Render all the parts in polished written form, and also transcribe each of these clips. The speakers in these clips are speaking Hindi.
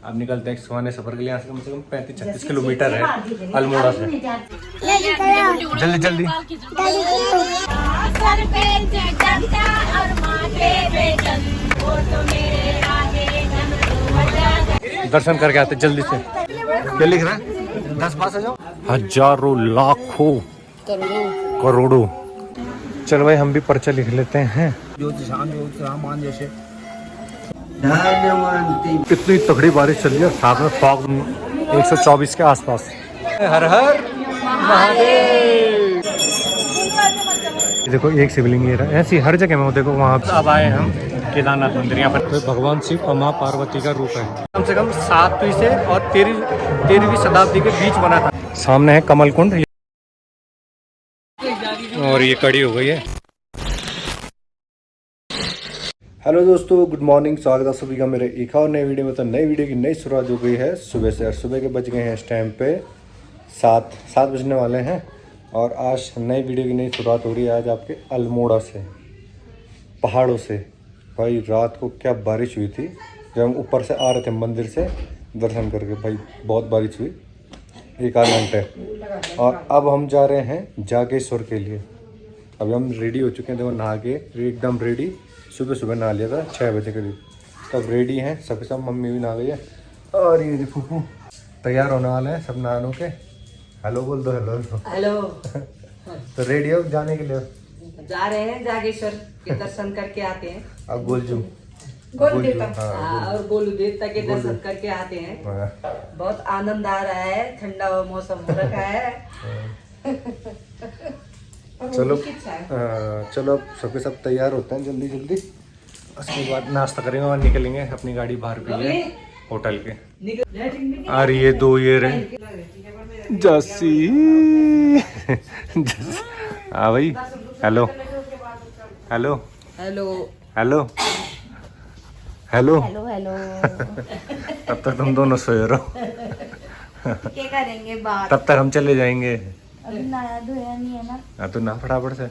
अब निकलते हैं सुहाने सफर के लिए। यहाँ से कम 35-36 किलोमीटर है अल्मोड़ा से। जल्दी जल्दी दर्शन करके आते जल्दी से। क्या लिख रहा है? 10 पास आ जाओ। हजारों लाखों करोड़ों। चलो भाई हम भी पर्चा लिख लेते हैं। कितनी तगड़ी बारिश चल रही है, साथ में फॉग 124 के आसपास। हर हर महादेव। देखो एक शिवलिंग ये रहा, ऐसी हर जगह में देखो वहाँ। अब आए हम केदारनाथ मंदिर। यहाँ पर भगवान शिव और माँ पार्वती का रूप है। कम से कम 7वीं से और 13वीं शताब्दी के बीच बना था। सामने है कमल कुंड और ये कड़ी हो गई है। हेलो दोस्तों, गुड मॉर्निंग। स्वागत है सभी का मेरे एक और नए वीडियो में। तो नई वीडियो की नई शुरुआत हो गई है सुबह से। और सुबह के बज गए हैं इस टाइम पे 7 बजने वाले हैं। और आज नई वीडियो की नई शुरुआत हो रही है आज आपके अल्मोड़ा से, पहाड़ों से। भाई रात को क्या बारिश हुई थी जब हम ऊपर से आ रहे थे मंदिर से दर्शन करके। भाई बहुत बारिश हुई, 1-8 घंटे। और अब हम जा रहे हैं जागेश्वर के लिए। अभी हम रेडी हो चुके हैं, देखो नहा के एकदम रेडी। सुबह नहा लिया था 6 बजे करीब। तब रेडी हैं सबके सब। मम्मी भी नहा गई है और ये फूफू तैयार होने वाले हैं सब नहानों के। हेलो बोल दो। Hello hello. तो रेडी हो जाने के लिए? जा रहे हैं जागेश्वर के दर्शन करके आते हैं। अब गोलजू देवता और गोलू देवता के दर्शन करके आते हैं। बहुत आनंद आ रहा है, ठंडा मौसम हो रखा है। चलो चलो अब सबके सब तैयार होते हैं जल्दी जल्दी। उसके बाद नाश्ता करेंगे और निकलेंगे अपनी गाड़ी बाहर के लिए होटल के। और ये दो ये रहे जस्सी। हाँ भाई। Hello hello hello hello hello hello hello. तब तक तुम दोनों सोए रहो। क्या करेंगे बात? तब तक हम चले जाएंगे। अभी नया धोया नहीं है ना। हाँ तो ना फटाफट से।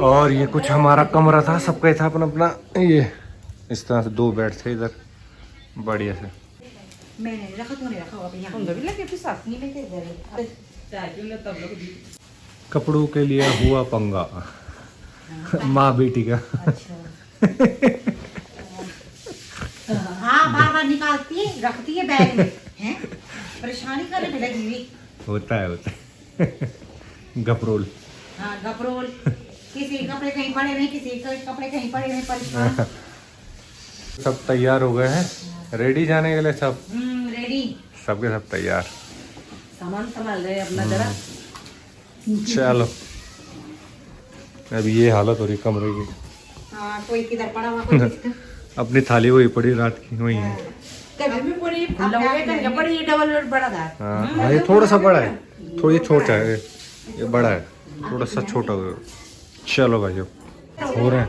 और ये कुछ हमारा कमरा था, सबका था अपना अपना। ये इस तरह से 2 बेड थे इधर बढ़िया से। मैंने रखा तो नहीं रखा अभी यहाँ भी लगे फिर साथ नहीं लेके इधर तब लोग कपड़ों के लिए हुआ पंगा माँ बेटी का। हाँ बार बार निकालती है रखती है बैग में, हैं परेशानी करने में लगी हुई। होता है गपरोल। हाँ गपरोल। किसी के कपड़े कहीं पड़े नहीं, किसी के कपड़े कहीं पड़े नहीं, परेशान। सब तैयार हो गए हैं रेडी जाने के लिए। सब रेडी, सबके सब तैयार। सामान संभाल रहे अपना जरा। चलो अभी ये हालत हो रही कमरे की। हाँ कोई किधर पड़ा हुआ कोई किधर। अपनी थाली वही पड़ी रात की वही है। कभी भी पूरी बड़ी डबल बड़ा था। हाँ ये थोड़ा सा बड़ा है, थोड़ी छोटा है। ये बड़ा है, थोड़ा सा छोटा हो। चलो भाई हो रहे हैं।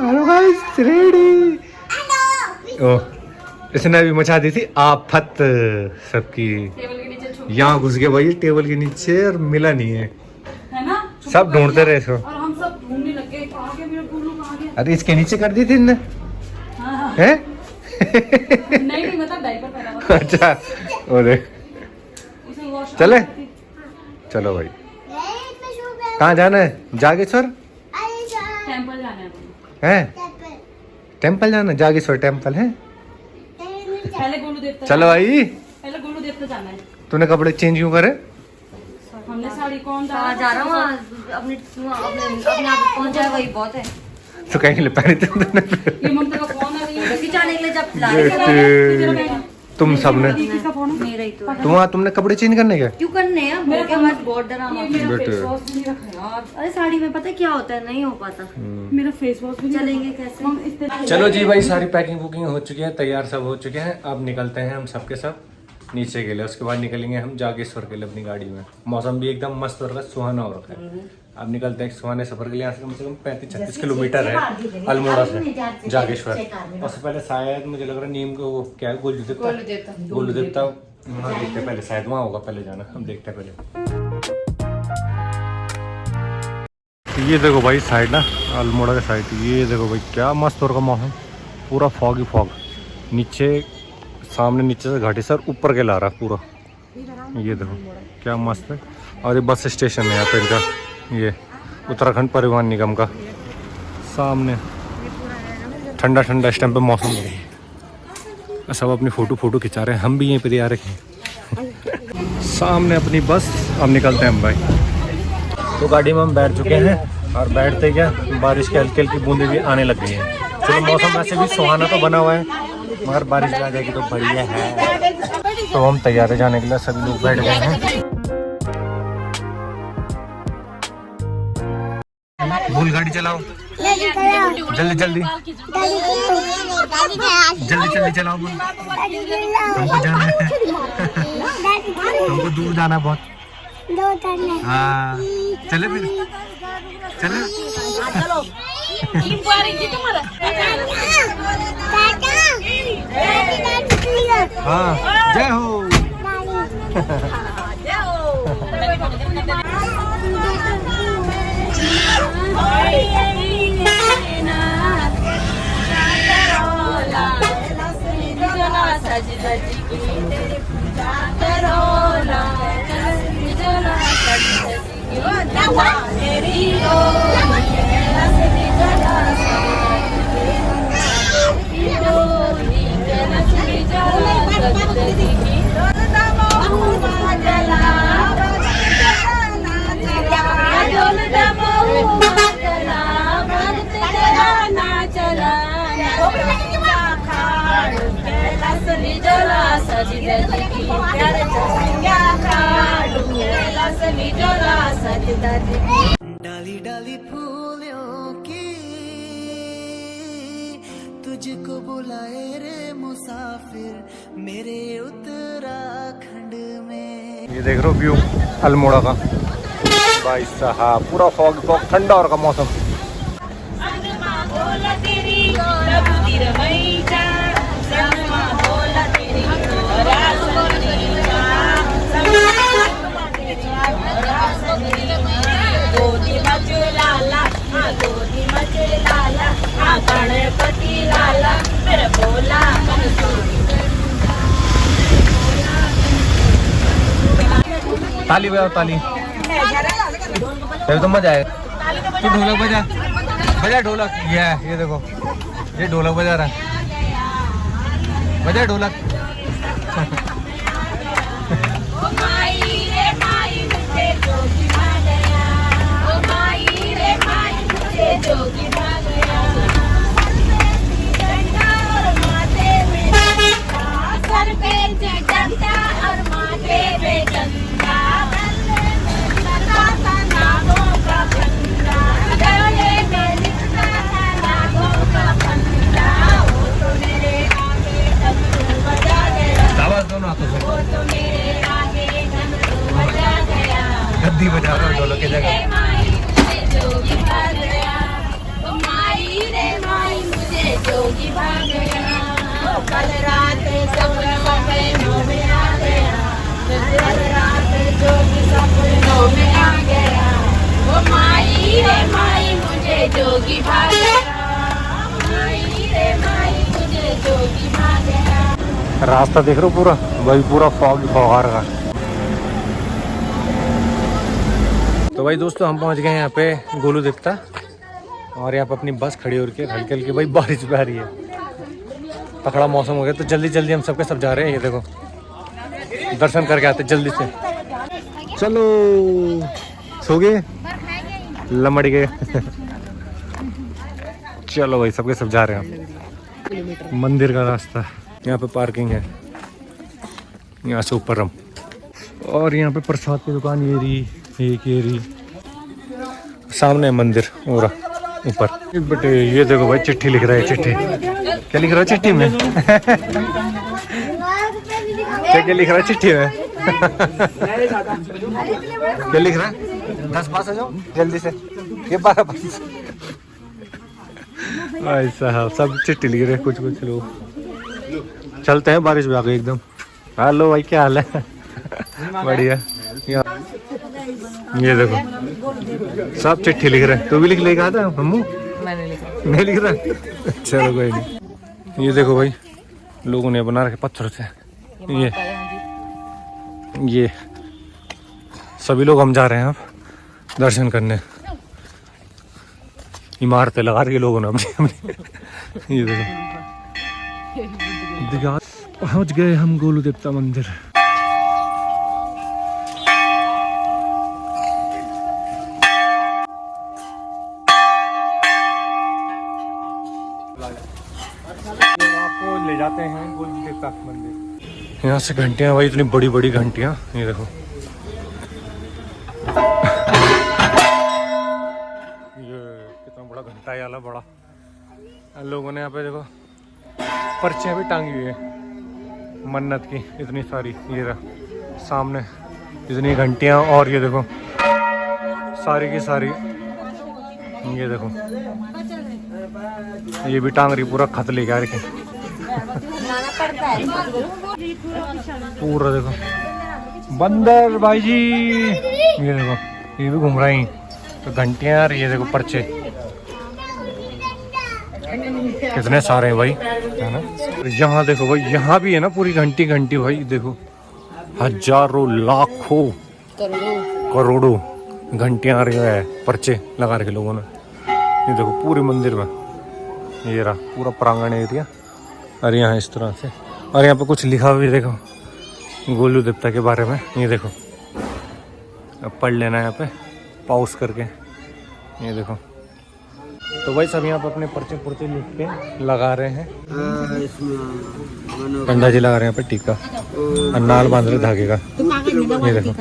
Hello guys, ready. ओह इसने अभी मचा दी थी आफत सबकी। यहाँ घुस गए भाई टेबल के नीचे और मिला नहीं है ना। सब ढूंढते रहे इसको। और हम सब ढूंढने लग गए कहाँ गया मेरा गोलू, कहाँ गया। अरे इसके नीचे कर दी थी इनने। हैं? नहीं मतलब डायपर पहना हुआ था। अच्छा अरे उसे वॉश चले चलो भाई। कहाँ जाना है? जागेश्वर टेंपल जाना है। टेम्पल जाना है? जागेश्वर टेम्पल है। पहले गोलू देवता। चलो भाई। पहले गोलू देवता जाना है। तूने कपड़े चेंज क्यों करे? हमने साड़ी कौन जा रहा हूँ अपने आप पहुँच जाए वही बहुत है। तो कहीं ले पहने थे ये ममता का फोन आ रही है खिंचाने के लिए जब ला तुम सबने किसका फोन है? मेरा ही तो तुमने कपड़े चेंज करने के? क्यों करने हैं? मेरे हमारे बहुत डरामा। मेरा फेस वॉश भी नहीं रखा यार। अरे साड़ी में पता है क्या होता है, नहीं हो पाता। मेरा फेस वॉश भी नहीं चलेंगे रखा। कैसे? हम इस तरह चलो जी भाई, सारी पैकिंग बुकिंग हो चुकी है, तैयार सब हो चुके हैं। अब निकलते हैं हम सबके सब नीचे के लिए। उसके बाद निकलेंगे हम जागेश्वर के लिए अपनी गाड़ी में। मौसम भी एकदम मस्त हो रखा है, सुहाना हो रखा है। अब निकलते हैं सुहाने सफर के लिए। यहाँ से कम 35-36 किलोमीटर है अल्मोड़ा से जागेश्वर। उससे पहले शायद मुझे लग रहा है नीम को क्या है, गोलू देवता वहाँ देखते हैं पहले, शायद वहाँ होगा पहले जाना। हम देखते हैं पहले। ये देखो भाई साइड ना, अल्मोड़ा के साइड, ये देखो भाई क्या मस्त हो रहा मौसम, पूरा फॉग ही फॉग। नीचे सामने नीचे से घाटी सर ऊपर के ला रहा पूरा, ये देखो क्या मस्त है। और ये बस स्टेशन है यहाँ पे इनका, ये उत्तराखंड परिवहन निगम का। सामने ठंडा ठंडा इस टाइम पे मौसम हो रहा है, सब अपनी फ़ोटो खिंचा रहे हैं, हम भी यहीं पर आ रखे हैं। सामने अपनी बस, अब निकलते हैं हम भाई। तो गाड़ी में हम बैठ चुके हैं और बैठते क्या बारिश की हल्की हल्की बूंदें भी आने लग गई हैं। चलो मौसम वैसे भी सुहाना तो बना हुआ है, मगर बारिश आ जाएगी तो बढ़िया है। तो हम तैयार है जाने के लिए, सभी लोग बैठ गए हैं। भूल गाड़ी चलाओ, जल्दी जल्दी जल्दी जल्दी चलाओ, हमको जाना है, हमको दूर जाना है बहुत। हाँ चले फिर, चले हाँ जय हो। डाली डाली फूलों की तुझको बुलाए रे मुसाफिर मेरे उत्तराखंड में। ये देख रहे हो व्यू अल्मोड़ा का भाई साहब, पूरा फॉग फॉग, ठंडा और का मौसम। ताली बजाओ ताली, तो मजा आएगा। तू ढोलक बजा, बजा ढोलक। ये देखो ये ढोलक बजा रहा है, बजा ढोलक। गद्दी बजा रहा हूँ ढोलक की जगह। कल रात सपनों में आ गया, कल रात जोगी सपनों में आ गया, वो माई रे माई मुझे जोगी भाग गया, माई रे माई मुझे जोगी भाग गया। रास्ता देख रहे हो पूरा भाई, पूरा फॉग फौहार का। तो भाई दोस्तों हम पहुंच गए यहाँ पे गोलू दिखता, और यहाँ पे अपनी बस खड़ी हो रही है हल्की हल्की। भाई बारिश भी आ रही है, तकड़ा मौसम हो गया, तो जल्दी जल्दी हम सबके सब जा रहे हैं। ये देखो दर्शन करके आते जल्दी से। चलो सो गए, लमड़ गए। चलो भाई सबके सब जा रहे हैं। मंदिर का रास्ता, यहाँ पे पार्किंग है, यहाँ से ऊपर हम, और यहाँ पे प्रसाद की दुकान ये रही, एक ये रही, सामने मंदिर और ऊपर। बेटे ये देखो भाई चिट्ठी लिख रहा है। चिट्ठी क्या लिख रहा है चिट्ठी में? क्या लिख रहा है चिट्ठी में? क्या लिख रहा है? 10 पास आ जाओ जल्दी से, ये 12 पास। भाई साहब सब चिट्ठी लिख रहे हैं कुछ कुछ लोग। चलते हैं, बारिश भी आ गई एकदम। हेलो भाई क्या हाल है? बढ़िया। ये देखो सब चिट्ठी लिख रहे हैं। तू भी लिख लेगा था मम्मू? मैंने लिखा। नहीं लिख रहा? चलो कोई नहीं। ये देखो भाई, लोगों ने बना रखे पत्थर से। ये सभी लोग हम जा रहे हैं अब दर्शन करने। इमारतें लगा रही है लोगों ने अपनी। ये देखो, पहुंच गए हम गोलू देवता मंदिर। आपको ले जाते हैं गोलू देवता मंदिर। यहाँ से घंटियां भाई, इतनी बड़ी बड़ी घंटियां। ये देखो, ये कितना बड़ा घंटा है वाला, बड़ा। लोगों ने यहाँ पे देखो पर्चियाँ भी टांगी हुई है मन्नत की, इतनी सारी। ये रहा सामने इतनी घंटियाँ, और ये देखो सारी की सारी। ये देखो, ये भी टांग रही, पूरा खत लेके आ रही पूरा। देखो बंदर भाई जी, ये देखो ये भी घूम रही तो घंटियाँ। और ये देखो पर्चे कितने सारे हैं भाई, है ना। यहाँ देखो भाई, यहाँ भी है ना पूरी घंटी घंटी भाई। देखो हजारों लाखों करोड़ों घंटियाँ आ रही है, पर्चे लगा रखे लोगों ने। ये देखो पूरे मंदिर में, ये रहा पूरा प्रांगण एरिया। और यहाँ इस तरह से, और यहाँ पे कुछ लिखा हुआ है देखो गोलू देवता के बारे में। ये देखो, अब पढ़ लेना यहाँ पे पॉज करके। ये देखो, तो भाई सब यहाँ पे अपने पर्चे पुर्चे लिख के लगा रहे हैं। पंडा जी लगा रहे हैं यहाँ पे टीका, और नाल बांध रहे धागे का। ये देखो,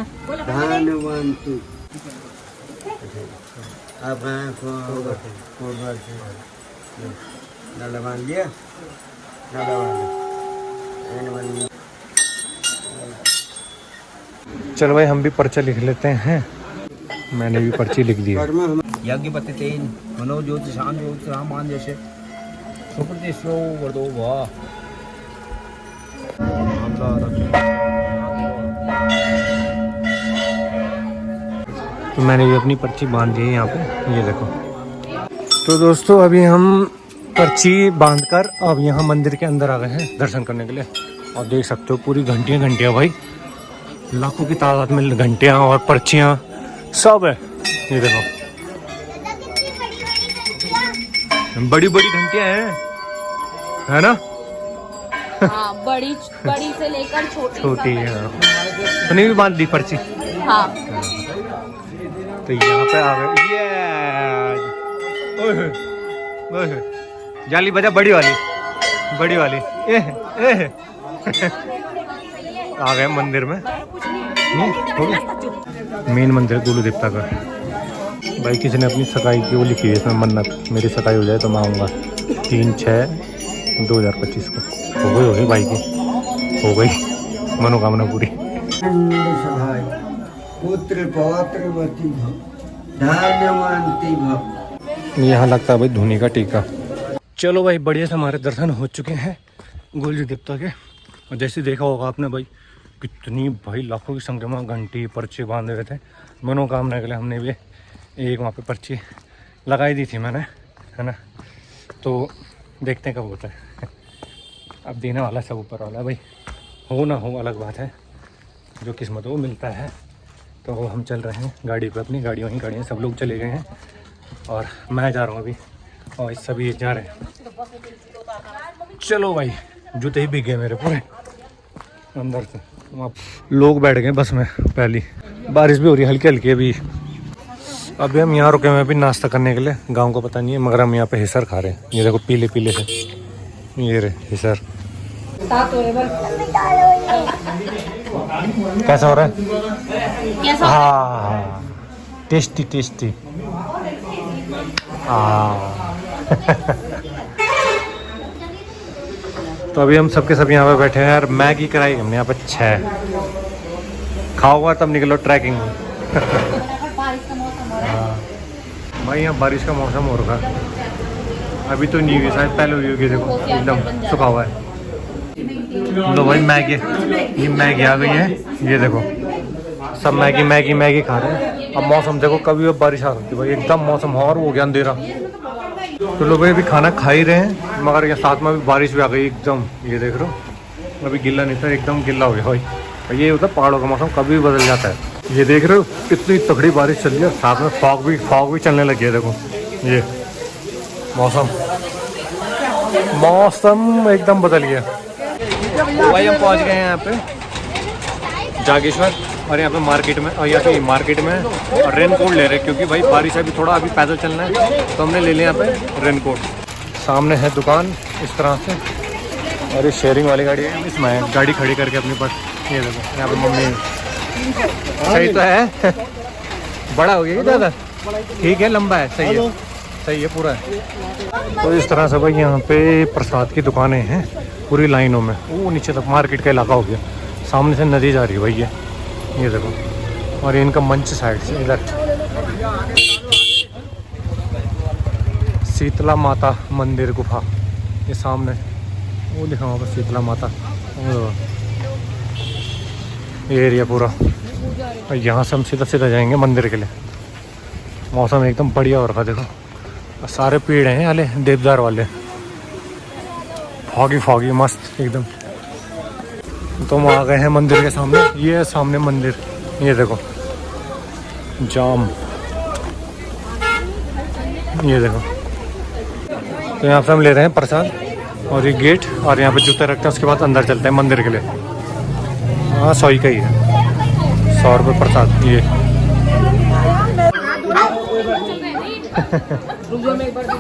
चलो भाई हम भी पर्चा लिख लेते हैं। मैंने भी पर्ची लिख दी है। यज्ञ पति तेन मनो ज्योति शाम ज्योति राम मान जैसे सुप्रतिष्ठो वर्दो वाह। तो मैंने भी अपनी पर्ची बांध दी है यहाँ पे, ये देखो। तो दोस्तों अभी हम पर्ची बांधकर अब यहाँ मंदिर के अंदर आ गए हैं दर्शन करने के लिए। और देख सकते हो पूरी घंटियाँ घंटियाँ भाई, लाखों की तादाद में घंटियाँ और पर्चियाँ सब है। ये देखो बड़ी बड़ी घंटियाँ हैं, है ना। हाँ, बड़ी बड़ी से लेकर छोटी छोटी है। तूने भी बांध दी पर्ची? हाँ। तो यहाँ पे आ गए। ये ओए जाली बजा, बड़ी वाली बड़ी वाली। आ गए मंदिर में। हो गया मेन मंदिर गोलू देवता का। भाई किसी ने अपनी सगाई की वो लिखी है इसमें मन्नत, मेरी सगाई हो जाए तो मैं आऊँगा 3/6/2025 को। हो गई भाई की, हो गई मनोकामना पूरी। पुत्र पौत्रवती भव धन्यवंती भव। यहाँ लगता है भाई धुनी का टीका। चलो भाई बढ़िया से हमारे दर्शन हो चुके हैं गोलू देवता के। और जैसे देखा होगा आपने भाई, कितनी भाई लाखों की संख्या में घंटी पर्चे बांधे हुए थे मनोकामना के लिए। हमने भी एक वहाँ पे पर्ची लगाई दी थी मैंने, है ना। तो देखते हैं कब होता है। अब देने वाला सब ऊपर वाला भाई, हो ना हो अलग बात है, जो किस्मत वो मिलता है। तो हम चल रहे हैं गाड़ी पे, अपनी गाड़ी वहीं गाड़ियाँ सब लोग चले गए हैं और मैं जा रहा हूँ अभी, और सभी जा रहे हैं। चलो भाई, जूते ही भीग गए मेरे पूरे अंदर से। लोग बैठ गए बस में, पहली बारिश भी हो रही है हल्की हल्की। अभी हम यहाँ रुके हुए अभी नाश्ता करने के लिए। गांव का पता नहीं है मगर हम यहाँ पे हिसर खा रहे हैं। ये देखो पीले पीले से, ये रे हिसर। कैसा हो रहा है? हाँ टेस्टी टेस्टी। तो अभी हम सबके सब यहाँ पे बैठे हैं यार। मैगी कराई हमने यहाँ पे 6। खाओगा तब निकलो ट्रैकिंग में। भाई यहाँ बारिश का मौसम हो रहा है, अभी तो नहीं हुई, शायद पहले हुई होगी। देखो एकदम सूखा हुआ है। लो भाई मैगी, ये मैगी आ गई है। ये देखो सब मैगी मैगी मैगी खा रहे हैं। अब मौसम देखो, कभी अब बारिश आ सकती है भाई, एकदम मौसम और हो गया अंधेरा। तो लोग अभी खाना खा ही रहे हैं, मगर यहाँ साथ में अभी बारिश भी आ गई एकदम। ये देख रहे हो, अभी गिल्ला नहीं था, एकदम गिल्ला हो गया भाई। ये होता है पहाड़ों का मौसम, कभी भी बदल जाता है। ये देख रहे हो कितनी तगड़ी बारिश चल रही है, साथ में फॉग भी चलने लगी है। देखो ये मौसम एकदम बदल गया। तो भाई हम पहुंच गए हैं यहाँ पे जागेश्वर, और यहाँ पे मार्केट में, और यहाँ पे मार्केट में रेनकोट ले रहे हैं क्योंकि भाई बारिश है, अभी थोड़ा अभी पैदल चलना है, तो हमने ले लिया यहाँ पे रेनकोट। सामने है दुकान इस तरह से, और ये शेयरिंग वाली गाड़ी है, इसमें है गाड़ी खड़ी करके अपने पास। ये देखो यहाँ पे मम्मी, सही तो है बड़ा हो गया ज़्यादा, ठीक है, लंबा है, सही है पूरा है। तो इस तरह से भाई यहाँ पे प्रसाद की दुकानें हैं पूरी लाइनों में, वो नीचे तक मार्केट का इलाका हो गया। सामने से नदी जा रही है भाई, ये देखो, और इनका मंच साइड से इधर शीतला माता मंदिर गुफा, ये सामने वो लिखा हुआ शीतला माता, ये एरिया पूरा। और यहाँ से हम सीधा जाएंगे मंदिर के लिए। मौसम एकदम बढ़िया हो रखा, देखो सारे पेड़ हैं वाले देवदार वाले, फॉगी मस्त एकदम। तो हम आ गए हैं मंदिर के सामने, ये है सामने मंदिर, ये देखो जाम, ये देखो। तो यहाँ पे हम ले रहे हैं प्रसाद, और ये गेट, और यहाँ पे जूते रखते हैं, उसके बाद अंदर चलते हैं मंदिर के लिए। हाँ 100 का ही है, 100 रुपये प्रसाद। ये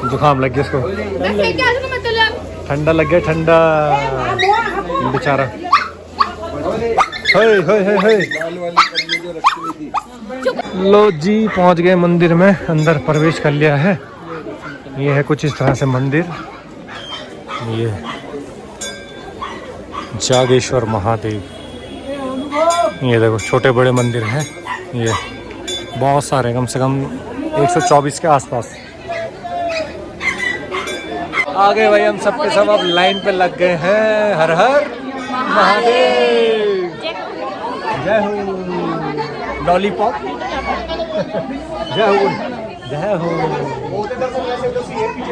जुकाम लग गया इसको, ठंडा लग गया, ठंडा बेचारा। लो जी पहुंच गए मंदिर में, अंदर प्रवेश कर लिया है। ये है कुछ इस तरह से मंदिर, ये जागेश्वर महादेव। ये देखो छोटे बड़े मंदिर हैं, ये बहुत सारे, कम से कम 124 के आसपास। आ गए भाई हम सब के सब, अब लाइन पे लग गए हैं। हर हर महादेव, जय हो लॉलीपॉप, जय हो।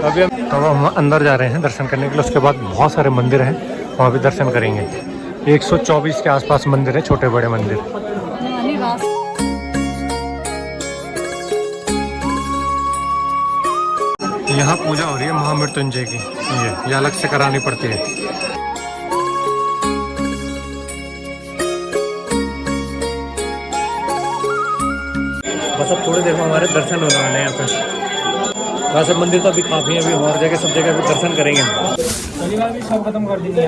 अभी हम अंदर जा रहे हैं दर्शन करने के लिए, उसके बाद बहुत सारे मंदिर हैं, वहाँ भी दर्शन करेंगे। 124 के आसपास मंदिर है, छोटे बड़े मंदिर। यहाँ पूजा हो रही है महामृत्युंजय की, ये अलग से करानी पड़ती है। बस अब थोड़ी देर में हमारे दर्शन होने वाले हैं यहाँ पे। वैसे मंदिर तो अभी काफ़ी है, अभी और जगह सब जगह भी दर्शन करेंगे। शनिवार भी सब खत्म कर देंगे।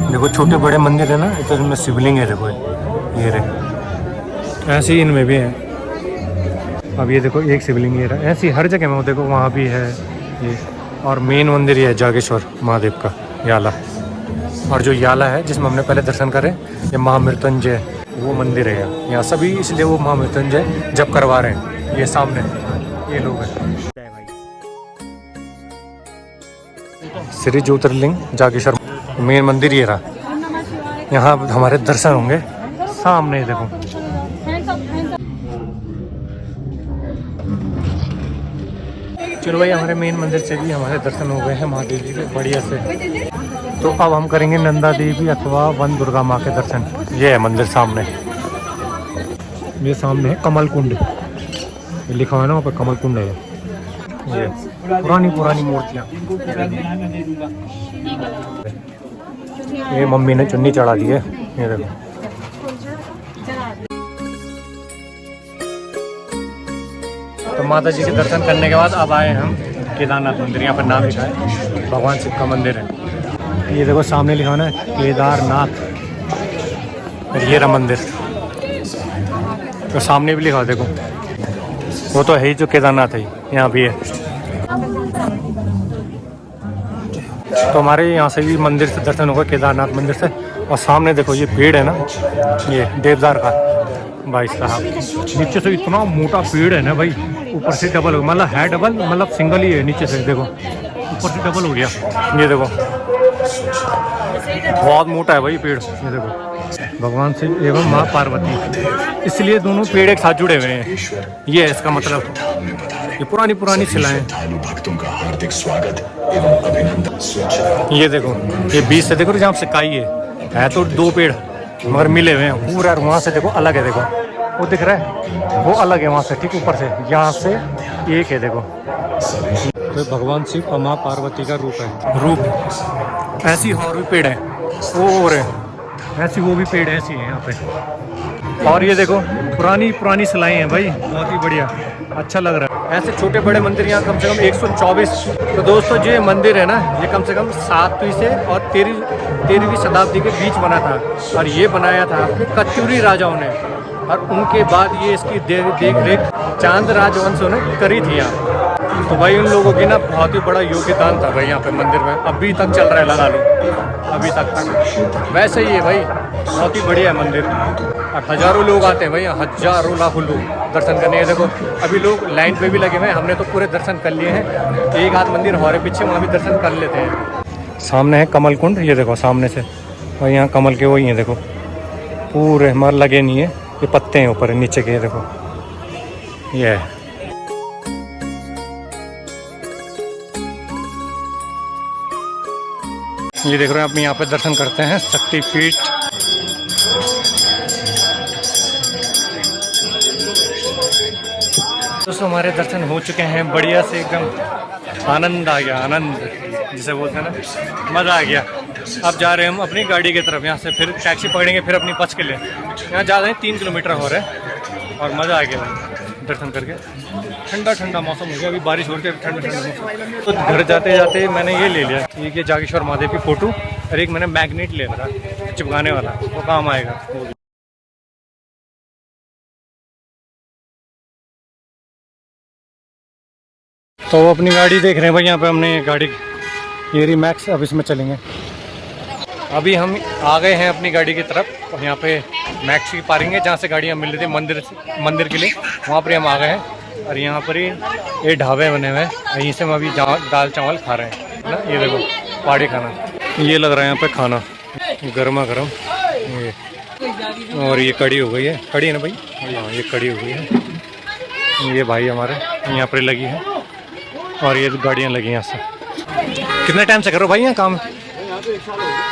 देखो छोटे बड़े मंदिर है ना, तो इनमें शिवलिंग है, देखो ये रहे, ऐसे ही इनमें भी है। अब ये देखो एक शिवलिंग ये रहा, ऐसी हर जगह में देखो, वहाँ भी है ये। और मेन मंदिर ये है जागेश्वर महादेव का, याला। और जो याला है जिसमें हमने पहले दर्शन करे, ये महामृत्युंजय वो मंदिर है यहाँ सभी, इसलिए वो महामृत्युंजय जब करवा रहे हैं। ये सामने ये लोग हैं, श्री ज्योतिर्लिंग जागेश्वर मेन मंदिर ये रहा। यहाँ हमारे दर्शन होंगे सामने, देखो चलो भाई, हमारे मेन मंदिर से भी हमारे दर्शन हो गए हैं महादेव जी के बढ़िया से। तो अब हम करेंगे नंदा देवी अथवा वन दुर्गा माँ के दर्शन। ये है मंदिर सामने, ये सामने है कमल कुंड, ये लिखा हुआ है ना वहाँ पर कमल कुंड है। ये पुरानी मूर्तियाँ। ये मम्मी ने चुन्नी चढ़ा दी है, ये देखो। तो माता जी के दर्शन करने के बाद अब आए हम केदारनाथ मंदिर। यहाँ पर नाम लिखा है, भगवान शिव का मंदिर है। ये देखो सामने लिखा है ना केदारनाथ, ये रहा मंदिर। तो सामने भी लिखा है, देखो वो तो है ही जो केदारनाथ है, यहाँ भी है। तो हमारे यहाँ से भी मंदिर से दर्शन होगा, केदारनाथ मंदिर से। और सामने देखो ये पेड़ है ना, ये देवदार का भाई साहब, नीचे से इतना मोटा पेड़ है ना भाई, ऊपर से डबल हो, मतलब है डबल, मतलब सिंगल ही है नीचे से, देखो ऊपर से डबल हो गया। ये देखो बहुत मोटा है भाई पेड़। ये देखो भगवान शिव एवं माँ पार्वती, इसलिए दोनों पेड़ एक साथ जुड़े हुए हैं, ये है इसका मतलब। ये पुरानी शिलाएं। ये देखो ये बीच से देखो जहाँ से काई है तो 2 पेड़ मगर मिले हुए हैं पूरा, वहाँ से देखो अलग है, देखो वो दिख रहा है वो अलग है वहाँ से, ठीक ऊपर से, यहाँ से एक है देखो। तो भगवान शिव और माँ पार्वती का रूप है, रूप। ऐसी और भी पेड़ है वो और है, ऐसी वो भी पेड़ ऐसी है यहाँ पे। और ये देखो पुरानी सिलाई हैं भाई, बहुत ही बढ़िया, अच्छा लग रहा है। ऐसे छोटे बड़े मंदिर यहाँ कम से कम 124। तो दोस्तों जो ये मंदिर है ना, ये कम से कम 7वीं से और 13वीं शताब्दी के बीच बना था, और ये बनाया था अपने कत्यूरी राजाओं ने, और उनके बाद ये इसकी देख रेख चांद राजवंशों ने करी थी यहाँ। तो भाई उन लोगों की ना बहुत ही बड़ा योगदान था भाई यहाँ पे मंदिर में, अभी तक चल रहा है, लगा लो अभी तक वैसे ही है भाई, बहुत ही बढ़िया है मंदिर। और हज़ारों लोग आते हैं भाई, हज़ारों लाखों लोग दर्शन करने। देखो अभी लोग लाइन पे भी लगे हुए हैं, हमने तो पूरे दर्शन कर लिए हैं, एक आध मंदिर हमारे पीछे, वहाँ भी दर्शन कर लेते हैं। सामने है कमल कुंड, ये देखो सामने से, और यहाँ कमल के वही हैं देखो, पूरे हमारे लगे नहीं है, ये पत्ते हैं ऊपर नीचे के, देखो ये है। ये देख रहे हैं अपने यहाँ पे दर्शन करते हैं शक्तिपीठ। दोस्तों हमारे दर्शन हो चुके हैं बढ़िया से, एकदम आनंद आ गया, आनंद जिसे बोलते हैं ना, मज़ा आ गया। अब जा रहे हैं हम अपनी गाड़ी की तरफ, यहाँ से फिर टैक्सी पकड़ेंगे, फिर अपनी बस के लिए। यहाँ जा रहे हैं 3 किलोमीटर हो रहे हैं, और मज़ा आ गया दर्शन करके। ठंडा मौसम हो गया, अभी बारिश हो रही है, ठंडा मौसम। तो घर जाते जाते मैंने ये ले लिया, ये जागेश्वर महादेव की फ़ोटो, और एक मैंने मैग्नेट ले रखा चिपकाने वाला, वो काम आएगा। तो अपनी गाड़ी देख रहे हैं भाई, यहाँ पे हमने गाड़ी एरी मैक्स, अब इसमें चलेंगे। अभी हम आ गए हैं अपनी गाड़ी की तरफ, और यहाँ पे मैक्स की पार्किंग है, जहाँ से गाड़ियाँ मिल रही थी मंदिर के लिए, वहाँ पर हम आ गए हैं। और यहाँ पर ही ये ढाबे बने हुए हैं, यहीं से हम अभी दाल चावल खा रहे हैं ना। ये देखो पहाड़ी खाना, ये लग रहा है यहाँ पे खाना गर्मा गर्म। ये और ये कड़ी हो गई है, कड़ी है ना भाई, हाँ ये कड़ी हो गई है। ये भाई हमारे यहाँ पर लगी है, और ये गाड़ियाँ लगी हैं यहाँ से। कितने टाइम से कर रहे हो भाई यहाँ काम?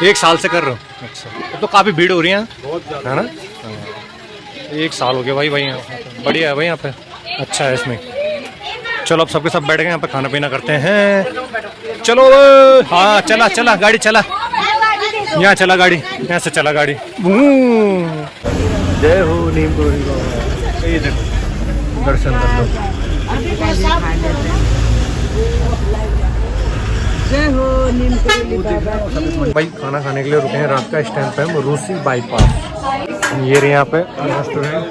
1 साल से कर रहे हो? अच्छा, तो काफ़ी भीड़ हो रही है है ना? 1 साल हो गया भाई यहाँ, बढ़िया है भाई यहाँ पे, अच्छा है इसमें। चलो अब सबके सब बैठ गए, यहाँ पे खाना पीना करते हैं। चलो हाँ, चला गाड़ी चला, यहाँ चला गाड़ी, यहाँ से चला गाड़ी। जय हो नीम गोरी बाबा। ये देखो दर्शन कर लो। जय हो नीम गोरी बाबा। भाई खाना खाने के लिए रुके हैं, रात का इस टाइम पे हम रूसी बाईपास। ये रही यहाँ पे रेस्टोरेंट,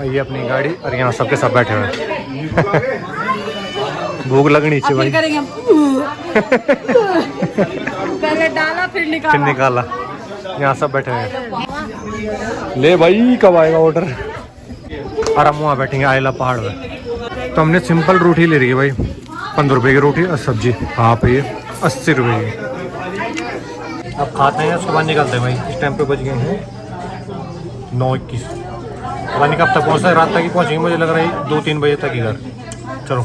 ये अपनी गाड़ी, और यहाँ सबके सब बैठे हुए हैं। भूख लगनी चाहिए भाई। पहले डाला फिर निकाला। यहाँ सब बैठे हैं। ले भाई कब आएगा ऑर्डर? और हम वहाँ बैठेंगे आयला पहाड़ में। तो हमने सिंपल रोटी ले रही है भाई, 15 रुपये की रोटी और सब्जी, हाँ पे 80 रुपये की। अब खाते हैं, उसके बाद निकलते हैं भाई। इस टाइम पे बज गए हैं 9:21। पता नहीं कब तक पहुँचता है, रात तक ही पहुँचेंगे, मुझे लग रहा है 2-3 बजे तक ही घर। चलो।